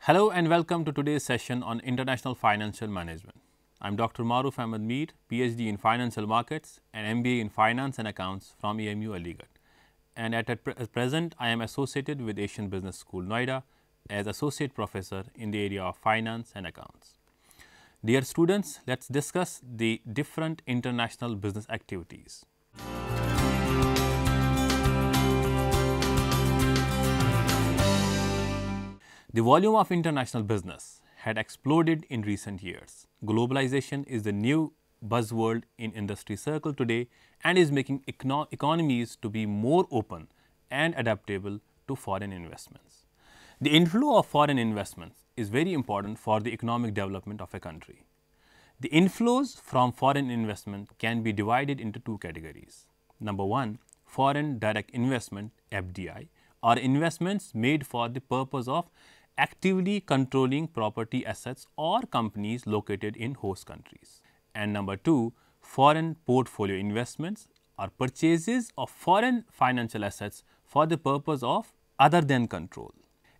Hello and welcome to today's session on International Financial Management. I am Dr. Maruf Ahmed Mir, PhD in Financial Markets and MBA in Finance and Accounts from EMU Aligarh. And at present, I am associated with Asian Business School, Noida as Associate Professor in the area of Finance and Accounts. Dear students, let us discuss the different international business activities. The volume of international business had exploded in recent years. Globalization is the new buzzword in industry circle today and is making economies to be more open and adaptable to foreign investments. The inflow of foreign investments is very important for the economic development of a country. The inflows from foreign investment can be divided into two categories. Number one, foreign direct investment (FDI) or investments made for the purpose of actively controlling property assets or companies located in host countries. And number two, foreign portfolio investments or purchases of foreign financial assets for the purpose of other than control.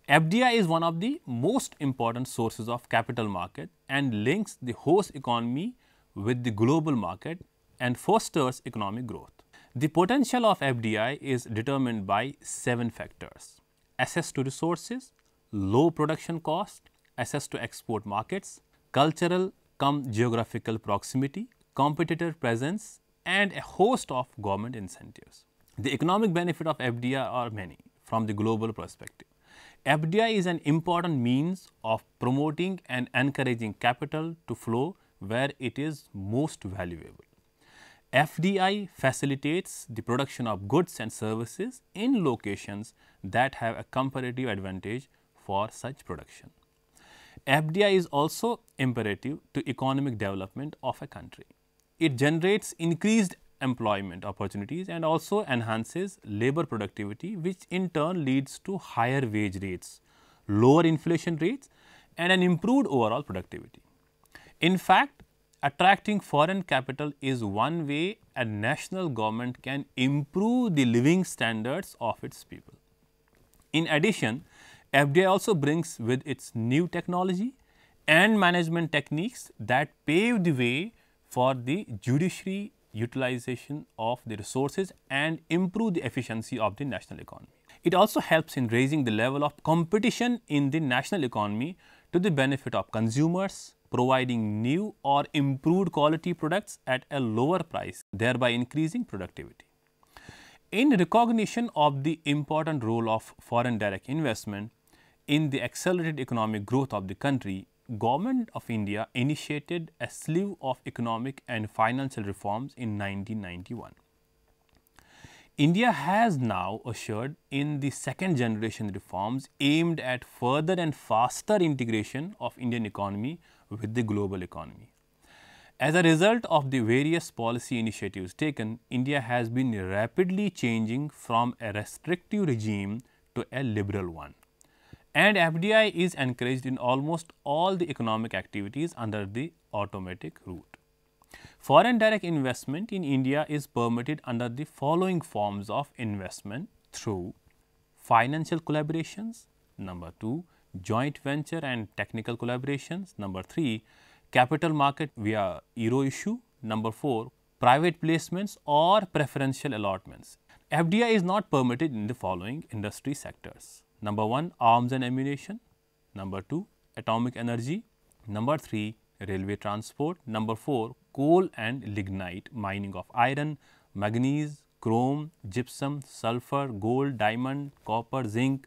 FDI is one of the most important sources of capital market and links the host economy with the global market and fosters economic growth. The potential of FDI is determined by 7 factors: access to resources, low production cost, access to export markets, cultural geographical proximity, competitor presence and a host of government incentives. The economic benefit of FDI are many from the global perspective. FDI is an important means of promoting and encouraging capital to flow where it is most valuable. FDI facilitates the production of goods and services in locations that have a comparative advantage for such production. FDI is also imperative to economic development of a country. It generates increased employment opportunities and also enhances labor productivity, which in turn leads to higher wage rates, lower inflation rates and an improved overall productivity. In fact, attracting foreign capital is one way a national government can improve the living standards of its people. In addition, FDI also brings with its new technology and management techniques that pave the way for the judiciary utilization of the resources and improve the efficiency of the national economy. It also helps in raising the level of competition in the national economy to the benefit of consumers, providing new or improved quality products at a lower price, thereby increasing productivity. In recognition of the important role of foreign direct investment in the accelerated economic growth of the country, Government of India initiated a slew of economic and financial reforms in 1991. India has now ushered in the second generation reforms aimed at further and faster integration of Indian economy with the global economy. As a result of the various policy initiatives taken, India has been rapidly changing from a restrictive regime to a liberal one. And FDI is encouraged in almost all the economic activities under the automatic route. Foreign direct investment in India is permitted under the following forms of investment through financial collaborations, number 2, joint venture and technical collaborations, number 3, capital market via euro issue, number 4, private placements or preferential allotments. FDI is not permitted in the following industry sectors. Number 1, arms and ammunition. Number 2, atomic energy. Number 3, railway transport. Number 4, coal and lignite, mining of iron, manganese, chrome, gypsum, sulfur, gold, diamond, copper, zinc.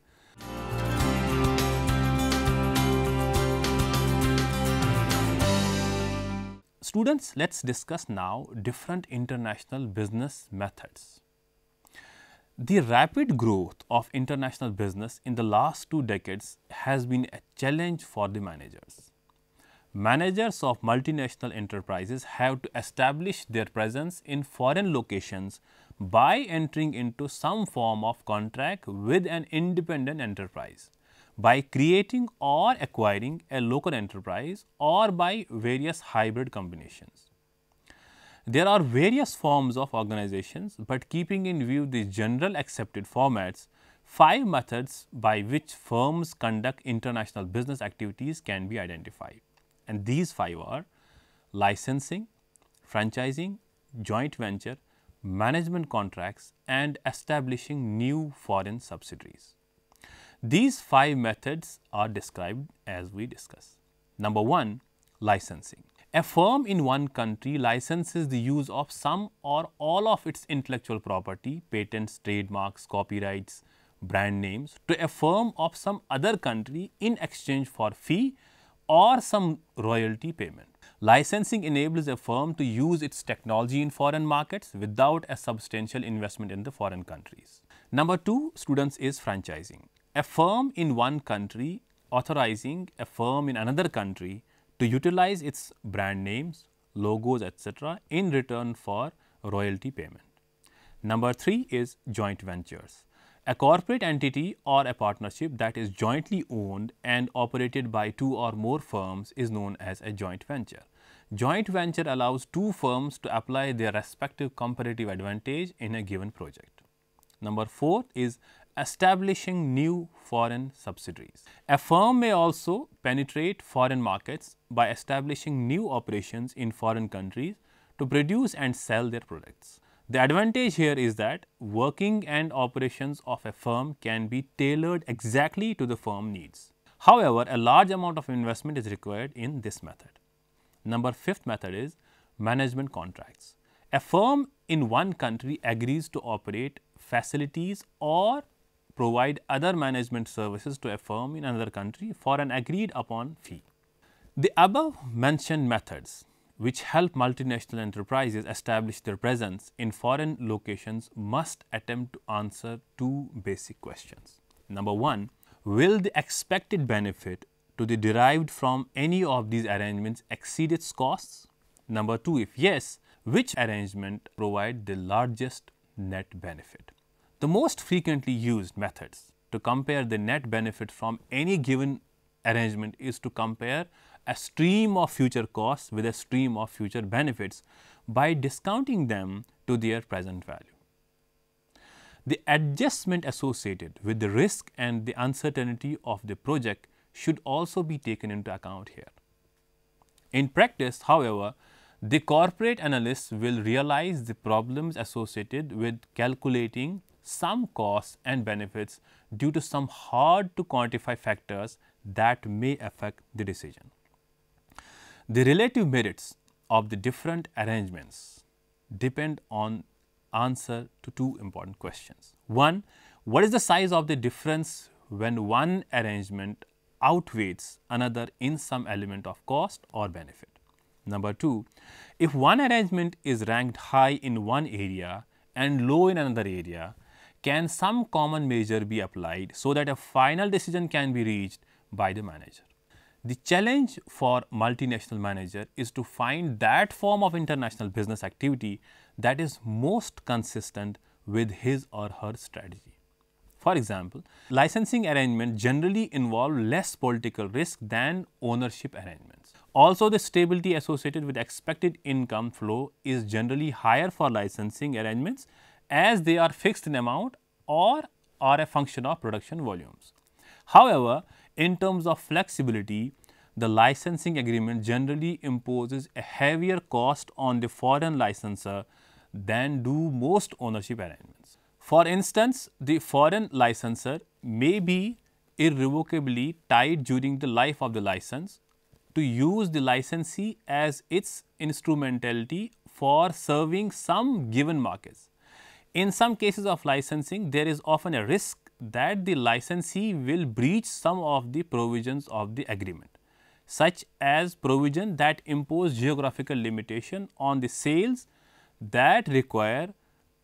Students, let's discuss now different international business methods. The rapid growth of international business in the last 2 decades has been a challenge for the managers. Managers of multinational enterprises have to establish their presence in foreign locations by entering into some form of contract with an independent enterprise, by creating or acquiring a local enterprise, or by various hybrid combinations. There are various forms of organizations, but keeping in view the general accepted formats, 5 methods by which firms conduct international business activities can be identified. And these 5 are licensing, franchising, joint venture, management contracts, and establishing new foreign subsidiaries. These 5 methods are described as we discuss. Number 1, licensing. A firm in one country licenses the use of some or all of its intellectual property, patents, trademarks, copyrights, brand names to a firm of some other country in exchange for fee or some royalty payment. Licensing enables a firm to use its technology in foreign markets without a substantial investment in the foreign countries. Number 2, students, is franchising. A firm in one country authorizing a firm in another country to utilize its brand names, logos, etc. in return for royalty payment. Number 3 is joint ventures. A corporate entity or a partnership that is jointly owned and operated by 2 or more firms is known as a joint venture. Joint venture allows 2 firms to apply their respective competitive advantage in a given project. Number 4 is establishing new foreign subsidiaries. A firm may also penetrate foreign markets by establishing new operations in foreign countries to produce and sell their products. The advantage here is that working and operations of a firm can be tailored exactly to the firm needs. However, a large amount of investment is required in this method. Number 5th method is management contracts. A firm in one country agrees to operate facilities or provide other management services to a firm in another country for an agreed upon fee. The above mentioned methods, which help multinational enterprises establish their presence in foreign locations, must attempt to answer 2 basic questions. Number 1, will the expected benefit to be derived from any of these arrangements exceed its costs? Number 2, if yes, which arrangement provide the largest net benefit? The most frequently used methods to compare the net benefit from any given arrangement is to compare a stream of future costs with a stream of future benefits by discounting them to their present value. The adjustment associated with the risk and the uncertainty of the project should also be taken into account here. In practice, however, the corporate analysts will realize the problems associated with calculating some costs and benefits due to some hard to quantify factors that may affect the decision. The relative merits of the different arrangements depend on answer to 2 important questions. 1, what is the size of the difference when one arrangement outweighs another in some element of cost or benefit? Number 2, if one arrangement is ranked high in one area and low in another area, can some common measure be applied so that a final decision can be reached by the manager? The challenge for multinational manager is to find that form of international business activity that is most consistent with his or her strategy. For example, licensing arrangements generally involve less political risk than ownership arrangements. Also, the stability associated with expected income flow is generally higher for licensing arrangements as they are fixed in amount or are a function of production volumes. However, in terms of flexibility, the licensing agreement generally imposes a heavier cost on the foreign licensor than do most ownership arrangements. For instance, the foreign licensor may be irrevocably tied during the life of the license to use the licensee as its instrumentality for serving some given markets. In some cases of licensing, there is often a risk that the licensee will breach some of the provisions of the agreement, such as provision that impose geographical limitation on the sales that require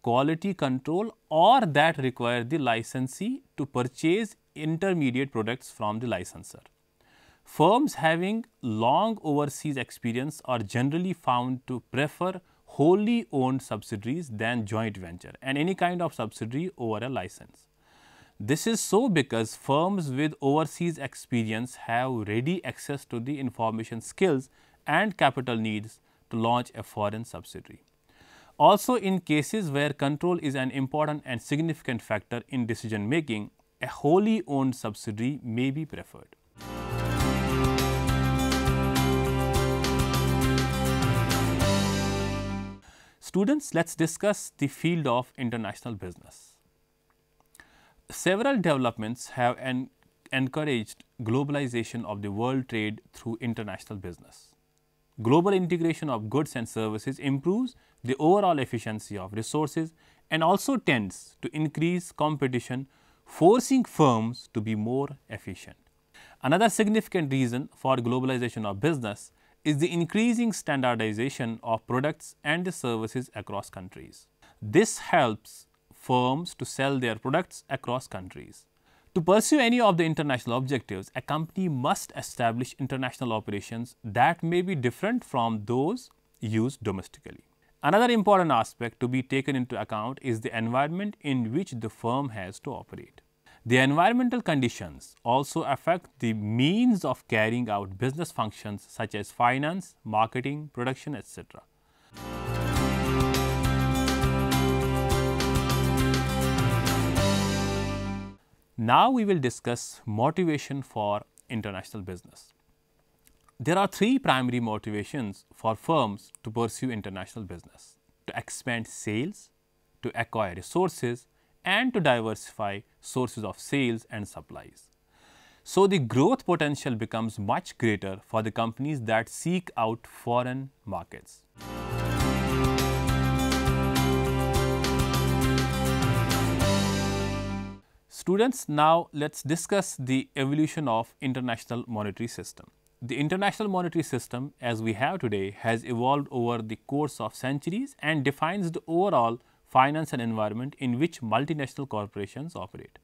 quality control or that require the licensee to purchase intermediate products from the licensor. Firms having long overseas experience are generally found to prefer wholly owned subsidiaries than joint venture and any kind of subsidiary over a license. This is so because firms with overseas experience have ready access to the information skills and capital needs to launch a foreign subsidiary. Also, in cases where control is an important and significant factor in decision making, a wholly owned subsidiary may be preferred. Students, let's discuss the field of international business. Several developments have encouraged globalization of the world trade through international business. Global integration of goods and services improves the overall efficiency of resources and also tends to increase competition, forcing firms to be more efficient. Another significant reason for globalization of business is the increasing standardization of products and the services across countries. This helps firms to sell their products across countries. To pursue any of the international objectives, a company must establish international operations that may be different from those used domestically. Another important aspect to be taken into account is the environment in which the firm has to operate. The environmental conditions also affect the means of carrying out business functions such as finance, marketing, production, etc. Now we will discuss motivation for international business. There are three primary motivations for firms to pursue international business: to expand sales, to acquire resources, and to diversify sources of sales and supplies. So, the growth potential becomes much greater for the companies that seek out foreign markets. Students, now let's discuss the evolution of international monetary system. The international monetary system as we have today has evolved over the course of centuries and defines the overall financial environment in which multinational corporations operate.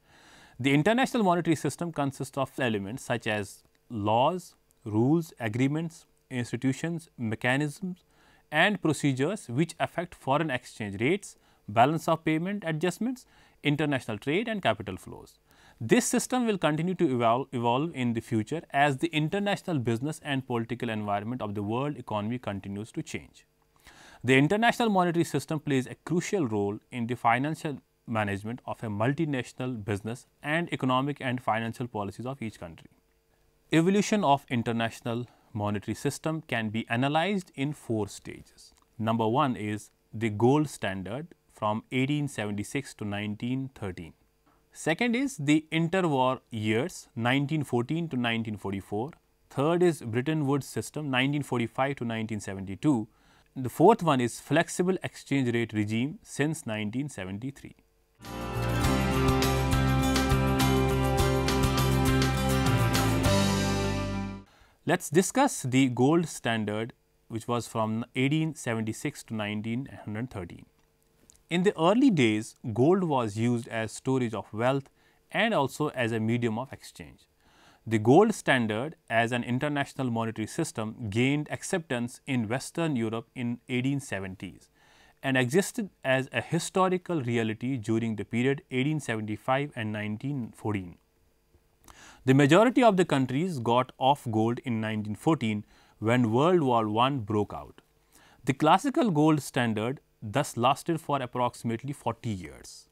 The international monetary system consists of elements such as laws, rules, agreements, institutions, mechanisms, and procedures which affect foreign exchange rates, balance of payment adjustments, international trade, and capital flows. This system will continue to evolve in the future as the international business and political environment of the world economy continues to change. The international monetary system plays a crucial role in the financial management of a multinational business and economic and financial policies of each country. Evolution of international monetary system can be analyzed in 4 stages. Number 1 is the gold standard from 1876 to 1913. Second is the interwar years 1914 to 1944. Third is Bretton Woods system 1945 to 1972. The fourth one is flexible exchange rate regime since 1973. Let's discuss the gold standard, which was from 1876 to 1913. In the early days, gold was used as storage of wealth and also as a medium of exchange. The gold standard as an international monetary system gained acceptance in Western Europe in 1870s and existed as a historical reality during the period 1875 and 1914. The majority of the countries got off gold in 1914 when World War I broke out. The classical gold standard thus lasted for approximately 40 years.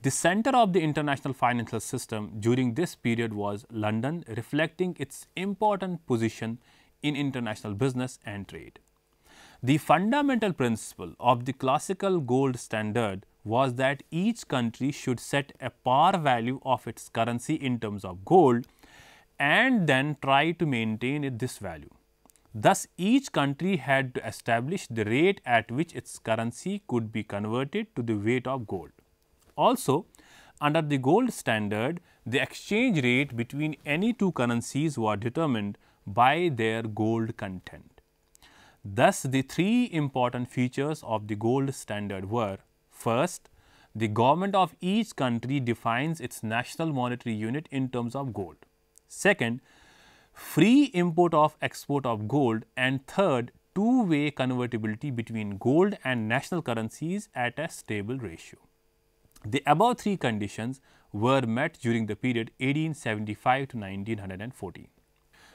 The center of the international financial system during this period was London, reflecting its important position in international business and trade. The fundamental principle of the classical gold standard was that each country should set a par value of its currency in terms of gold and then try to maintain this value. Thus, each country had to establish the rate at which its currency could be converted to the weight of gold. Also, under the gold standard, the exchange rate between any two currencies was determined by their gold content. Thus, the three important features of the gold standard were: first, the government of each country defines its national monetary unit in terms of gold. Second, free import of export of gold, and third, two-way convertibility between gold and national currencies at a stable ratio. The above three conditions were met during the period 1875 to 1914.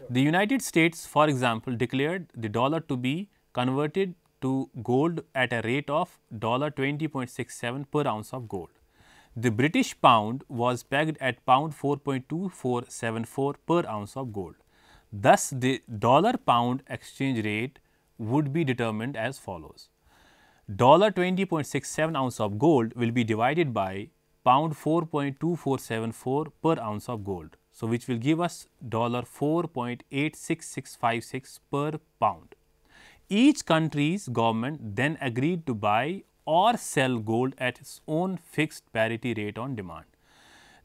The United States, for example, declared the dollar to be converted to gold at a rate of $20.67 per ounce of gold. The British pound was pegged at pound 4.2474 per ounce of gold. Thus, the dollar pound exchange rate would be determined as follows: $20.67 ounce of gold will be divided by pound 4.2474 per ounce of gold. So, which will give us $4.86656 per pound. Each country's government then agreed to buy or sell gold at its own fixed parity rate on demand.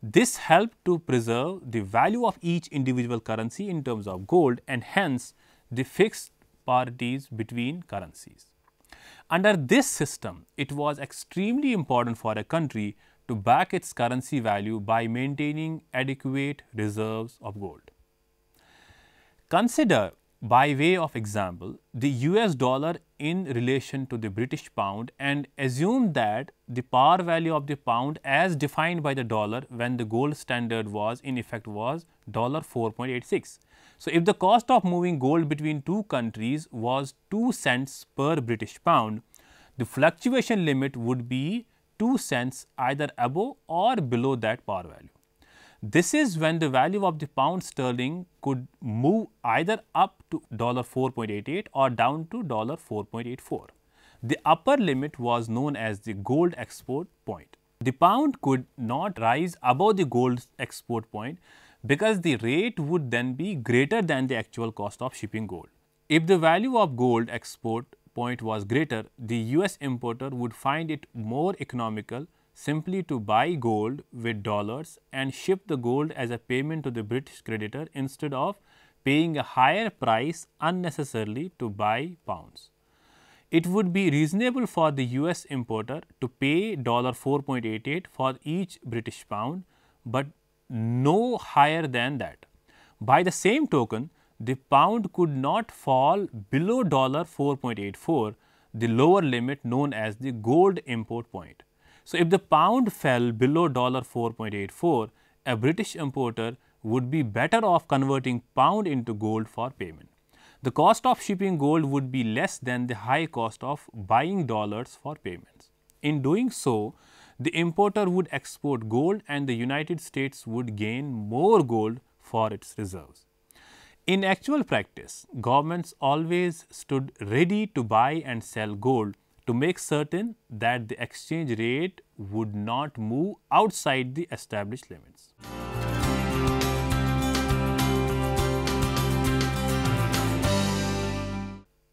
This helped to preserve the value of each individual currency in terms of gold and hence the fixed parities between currencies. Under this system, it was extremely important for a country to back its currency value by maintaining adequate reserves of gold. Consider, by way of example, the US dollar in relation to the British pound and assume that the par value of the pound as defined by the dollar when the gold standard was in effect was $4.86. So, if the cost of moving gold between two countries was 2 cents per British pound, the fluctuation limit would be 2 cents either above or below that par value. This is when the value of the pound sterling could move either up to $4.88 or down to $4.84. The upper limit was known as the gold export point. The pound could not rise above the gold export point because the rate would then be greater than the actual cost of shipping gold. If the value of gold export point was greater, the US importer would find it more economical simply to buy gold with dollars and ship the gold as a payment to the British creditor instead of paying a higher price unnecessarily to buy pounds. It would be reasonable for the US importer to pay $4.88 for each British pound, but no higher than that. By the same token, the pound could not fall below $4.84, the lower limit known as the gold import point. So, if the pound fell below $4.84, a British importer would be better off converting pound into gold for payment. The cost of shipping gold would be less than the high cost of buying dollars for payments. In doing so, the importer would export gold and the United States would gain more gold for its reserves. In actual practice, governments always stood ready to buy and sell gold to make certain that the exchange rate would not move outside the established limits.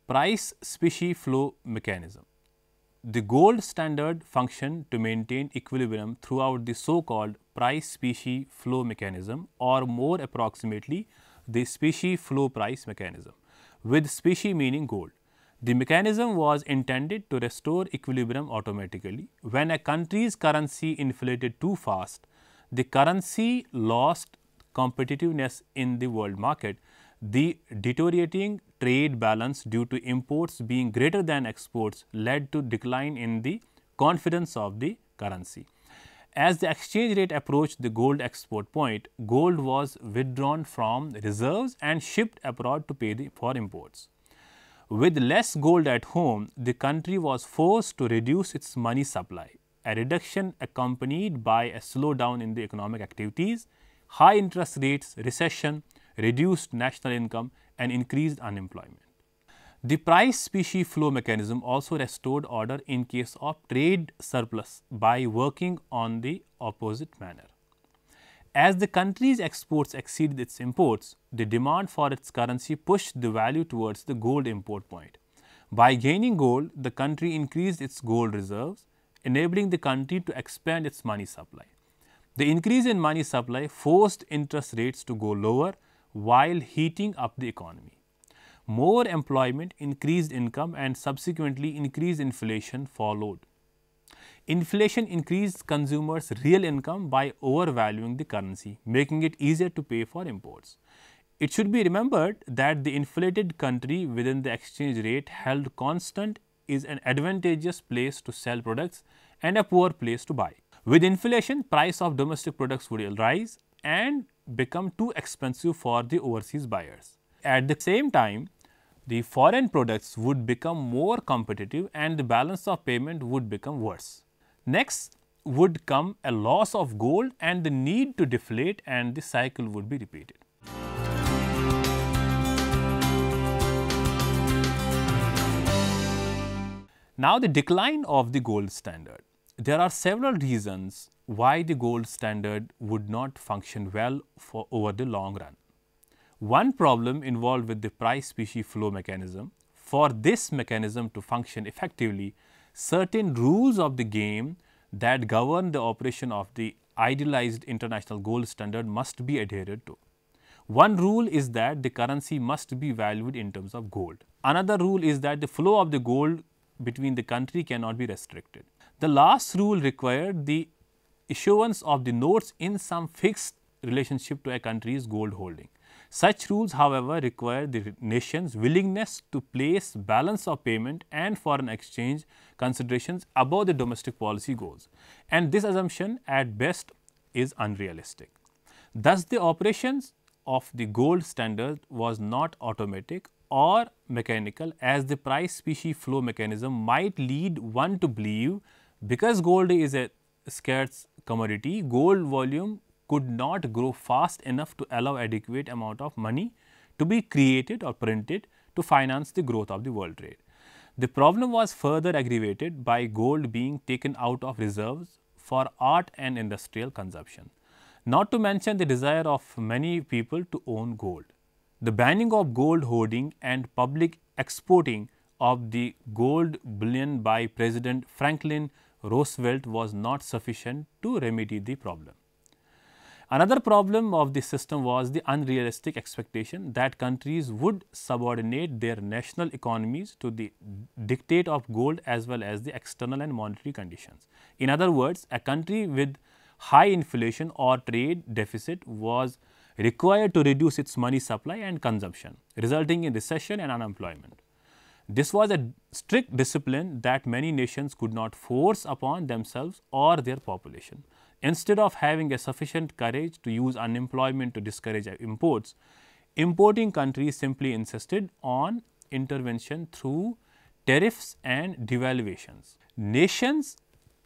Price specie flow mechanism. The gold standard functioned to maintain equilibrium throughout the so-called price specie flow mechanism, or more approximately the specie flow price mechanism, with specie meaning gold. The mechanism was intended to restore equilibrium automatically. When a country's currency inflated too fast, the currency lost competitiveness in the world market. The deteriorating trade balance due to imports being greater than exports led to decline in the confidence of the currency. As the exchange rate approached the gold export point, gold was withdrawn from reserves and shipped abroad to pay for imports. With less gold at home, the country was forced to reduce its money supply, a reduction accompanied by a slowdown in the economic activities, high interest rates, recession, reduced national income and increased unemployment. The price specie flow mechanism also restored order in case of trade surplus by working on the opposite manner. As the country's exports exceeded its imports, the demand for its currency pushed the value towards the gold import point. By gaining gold, the country increased its gold reserves, enabling the country to expand its money supply. The increase in money supply forced interest rates to go lower while heating up the economy. More employment, increased income, and subsequently increased inflation followed. Inflation increased consumers' real income by overvaluing the currency, making it easier to pay for imports. It should be remembered that the inflated country within the exchange rate held constant is an advantageous place to sell products and a poor place to buy. With inflation, price of domestic products would rise and become too expensive for the overseas buyers. At the same time, the foreign products would become more competitive and the balance of payment would become worse. Next would come a loss of gold and the need to deflate, and the cycle would be repeated. Now, the decline of the gold standard. There are several reasons why the gold standard would not function well over the long run. One problem involved with the price specie flow mechanism. For this mechanism to function effectively, certain rules of the game that govern the operation of the idealized international gold standard must be adhered to. One rule is that the currency must be valued in terms of gold. Another rule is that the flow of the gold between the country cannot be restricted. The last rule required the issuance of the notes in some fixed relationship to a country's gold holding. Such rules, however, require the nation's willingness to place balance of payment and foreign exchange considerations above the domestic policy goals, and this assumption at best is unrealistic. Thus, the operations of the gold standard was not automatic or mechanical, as the price specie flow mechanism might lead one to believe because gold is a scarce commodity, gold volume could not grow fast enough to allow adequate amount of money to be created or printed to finance the growth of the world trade. The problem was further aggravated by gold being taken out of reserves for art and industrial consumption, not to mention the desire of many people to own gold. The banning of gold hoarding and public exporting of the gold bullion by President Franklin Roosevelt was not sufficient to remedy the problem. Another problem of the system was the unrealistic expectation that countries would subordinate their national economies to the dictate of gold as well as the external and monetary conditions. In other words, a country with high inflation or trade deficit was required to reduce its money supply and consumption, resulting in recession and unemployment. This was a strict discipline that many nations could not force upon themselves or their population. Instead of having a sufficient courage to use unemployment to discourage imports, importing countries simply insisted on intervention through tariffs and devaluations. Nations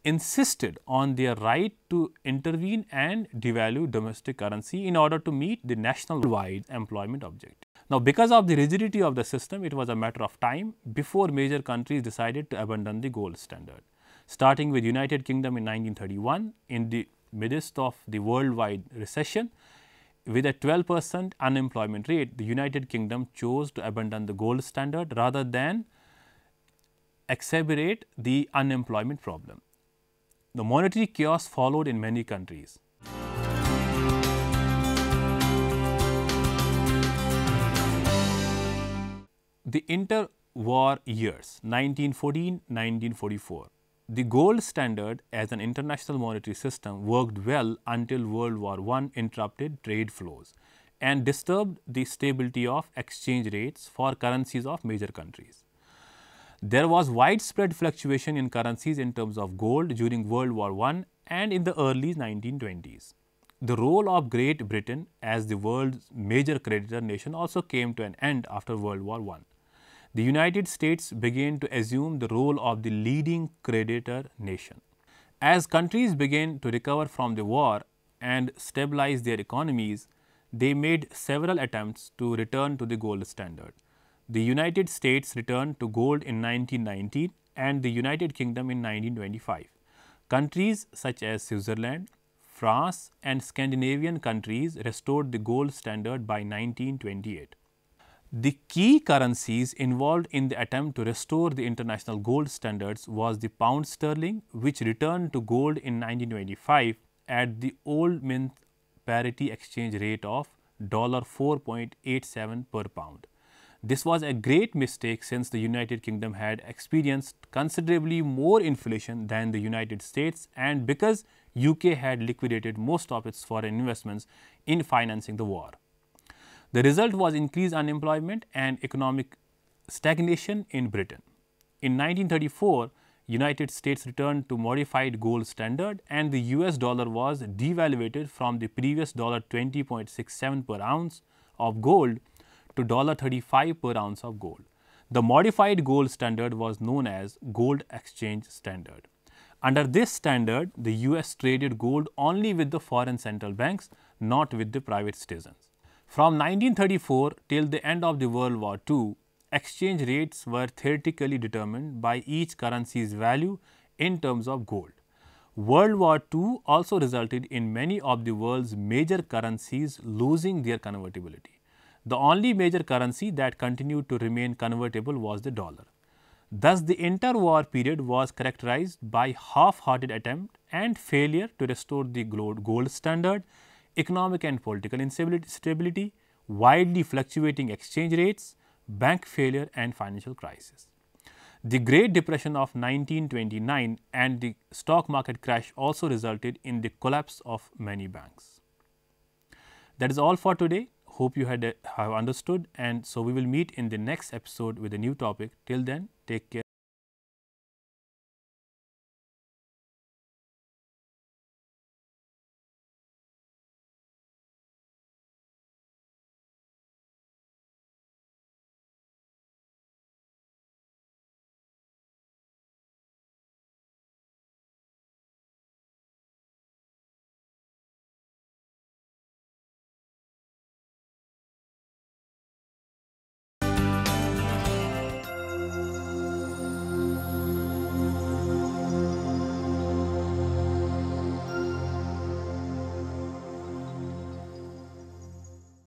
insisted on their right to intervene and devalue domestic currency in order to meet the national-wide employment objective. Now, because of the rigidity of the system, it was a matter of time before major countries decided to abandon the gold standard. Starting with United Kingdom in 1931, in the midst of the worldwide recession, with a 12% unemployment rate, the United Kingdom chose to abandon the gold standard rather than exacerbate the unemployment problem. The monetary chaos followed in many countries. The interwar years 1914-1944. The gold standard as an international monetary system worked well until World War I interrupted trade flows and disturbed the stability of exchange rates for currencies of major countries. There was widespread fluctuation in currencies in terms of gold during World War I and in the early 1920s. The role of Great Britain as the world's major creditor nation also came to an end after World War I. The United States began to assume the role of the leading creditor nation. As countries began to recover from the war and stabilize their economies, they made several attempts to return to the gold standard. The United States returned to gold in 1919 and the United Kingdom in 1925. Countries such as Switzerland, France and Scandinavian countries restored the gold standard by 1928. The key currencies involved in the attempt to restore the international gold standards was the pound sterling, which returned to gold in 1925 at the old mint parity exchange rate of $4.87 per pound. This was a great mistake since the United Kingdom had experienced considerably more inflation than the United States and because UK had liquidated most of its foreign investments in financing the war. The result was increased unemployment and economic stagnation in Britain. In 1934, United States returned to modified gold standard and the US dollar was devaluated from the previous $20.67 per ounce of gold to $35 per ounce of gold. The modified gold standard was known as Gold Exchange Standard. Under this standard, the US traded gold only with the foreign central banks, not with the private citizens. From 1934 till the end of the World War II, exchange rates were theoretically determined by each currency's value in terms of gold. World War II also resulted in many of the world's major currencies losing their convertibility. The only major currency that continued to remain convertible was the dollar. Thus, the interwar period was characterized by half-hearted attempt and failure to restore the gold standard, economic and political instability, widely fluctuating exchange rates, bank failure and financial crisis. The Great Depression of 1929 and the stock market crash also resulted in the collapse of many banks. That is all for today. Hope you have understood, and so we will meet in the next episode with a new topic. Till then, take care.